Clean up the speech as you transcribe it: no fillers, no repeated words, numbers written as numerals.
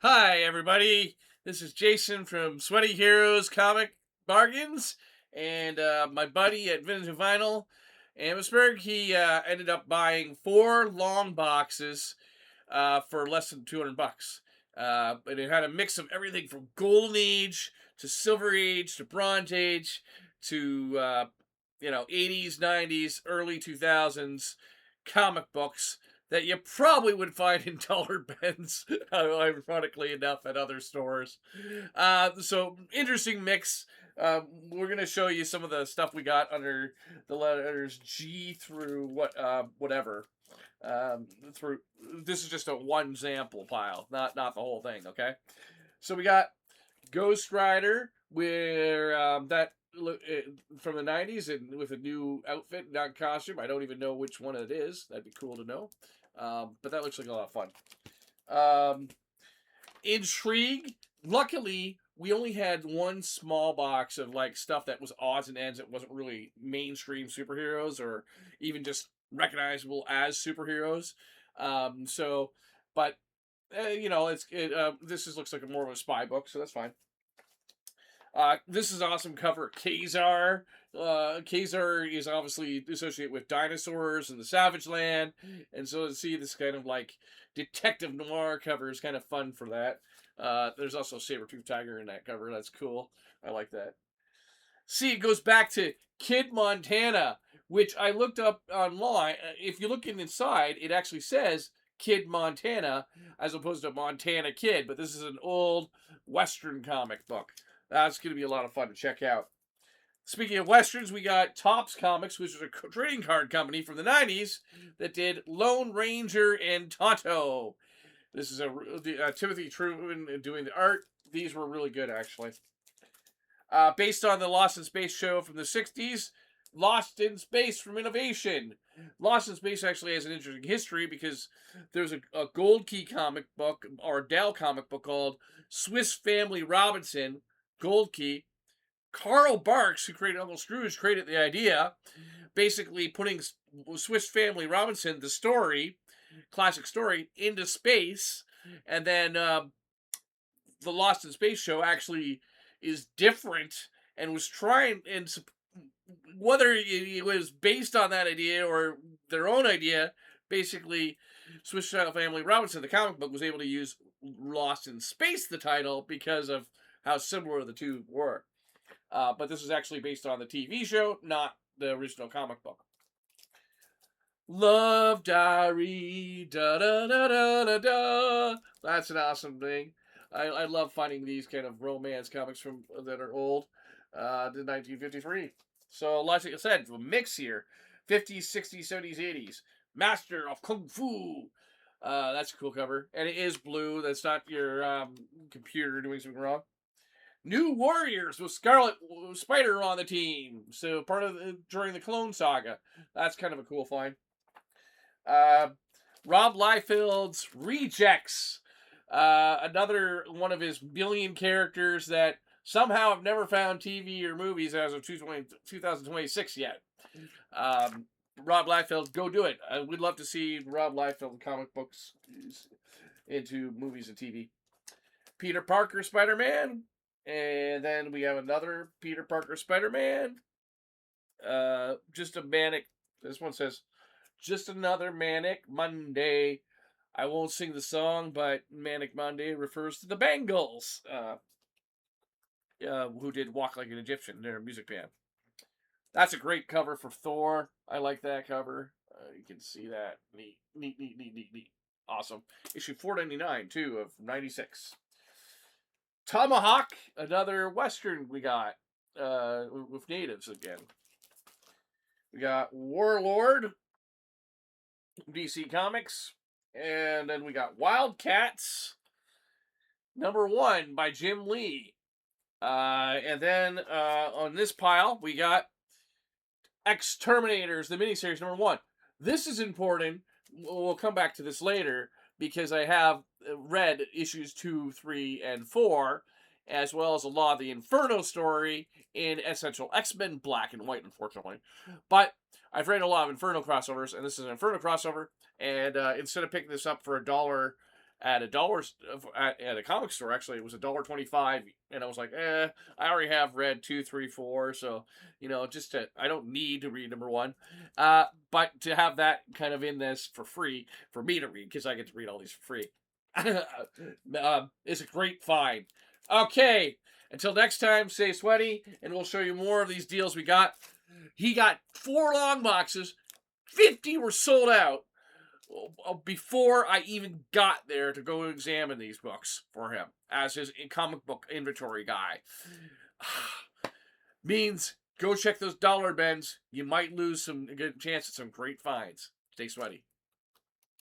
Hi, everybody. This is Jason from Sweaty Heroes Comic Bargains, and my buddy at Vintage Vinyl, Amherstburg, he ended up buying four long boxes for less than 200 bucks. And it had a mix of everything from Golden Age to Silver Age to Bronze Age to 80s, 90s, early 2000s comic books that you probably would find in dollar bins, ironically enough, at other stores. So interesting mix. We're gonna show you some of the stuff we got under the letters G through whatever. Through This is just a one example pile, not the whole thing. Okay, so we got Ghost Rider, where from the '90s and with a new outfit, not costume. I don't even know which one it is. That'd be cool to know. But that looks like a lot of fun. Intrigue. Luckily, we only had one small box of like stuff that was odds and ends. It wasn't really mainstream superheroes or even just recognizable as superheroes. So, but this looks like more of a spy book, so that's fine. This is awesome cover. Kazar. Kazar is obviously associated with dinosaurs and the Savage Land, and so to see this kind of like detective noir cover is kind of fun for that. There's also a saber-tooth tiger in that cover. That's cool. I like that. See, it goes back to Kid Montana, which I looked up online. If you look inside, it actually says Kid Montana as opposed to Montana Kid, but this is an old Western comic book. That's going to be a lot of fun to check out. Speaking of Westerns, we got Topps Comics, which was a trading card company from the 90s that did Lone Ranger and Tonto. This is Timothy Truman doing the art. These were really good, actually. Based on the Lost in Space show from the 60s, Lost in Space from Innovation. Lost in Space actually has an interesting history because there's a Gold Key comic book, or Dell comic book, called Swiss Family Robinson, Gold Key. Carl Barks, who created Uncle Scrooge, created the idea, basically putting Swiss Family Robinson, the story, classic story, into space, and then the Lost in Space show actually is different and was trying, and whether it was based on that idea or their own idea, basically Swiss Family Robinson, the comic book, was able to use Lost in Space, the title, because of how similar the two were. But this is actually based on the TV show, not the original comic book. Love Diary, da da da da da da. That's an awesome thing. I love finding these kind of romance comics from that are old, to 1953. So, like I said, a mix here: 50s, 60s, 70s, 80s. Master of Kung Fu. That's a cool cover, and it is blue. That's not your computer doing something wrong. New Warriors with Scarlet Spider on the team. So part of during the Clone Saga. That's kind of a cool find. Rob Liefeld's Rejects. Another one of his billion characters that somehow have never found TV or movies as of 2026 yet. Rob Liefeld, go do it. We'd love to see Rob Liefeld comic books into movies and TV. Peter Parker Spider-Man. And then we have another Peter Parker Spider-Man. Just a manic. This one says, just another manic Monday. I won't sing the song, but Manic Monday refers to the Bangles, who did Walk Like an Egyptian. They're a music band. That's a great cover for Thor. I like that cover. You can see that. Neat. Awesome. Issue 499, too, of 96. Tomahawk, another Western we got with natives again. We got Warlord, DC Comics, and then we got Wildcats, #1 by Jim Lee. And then on this pile, we got Exterminators, the miniseries #1. This is important. We'll come back to this later because I have read issues 2, 3, and 4, as well as a lot of the Inferno story in Essential X-Men Black and White, unfortunately. But I've read a lot of Inferno crossovers, and this is an Inferno crossover. And instead of picking this up for $1 at at a comic store. Actually, it was $1.25, and I was like, I already have read 2, 3, 4, so I don't need to read number one, but to have that kind of in this for free for me to read because I get to read all these for free, is a great find. Okay, until next time, stay sweaty, and we'll show you more of these deals we got. He got 4 long boxes. 50 were sold out before I even got there to go examine these books for him as his comic book inventory guy. Means go check those dollar bins. You might lose some good chance at some great finds. Stay sweaty.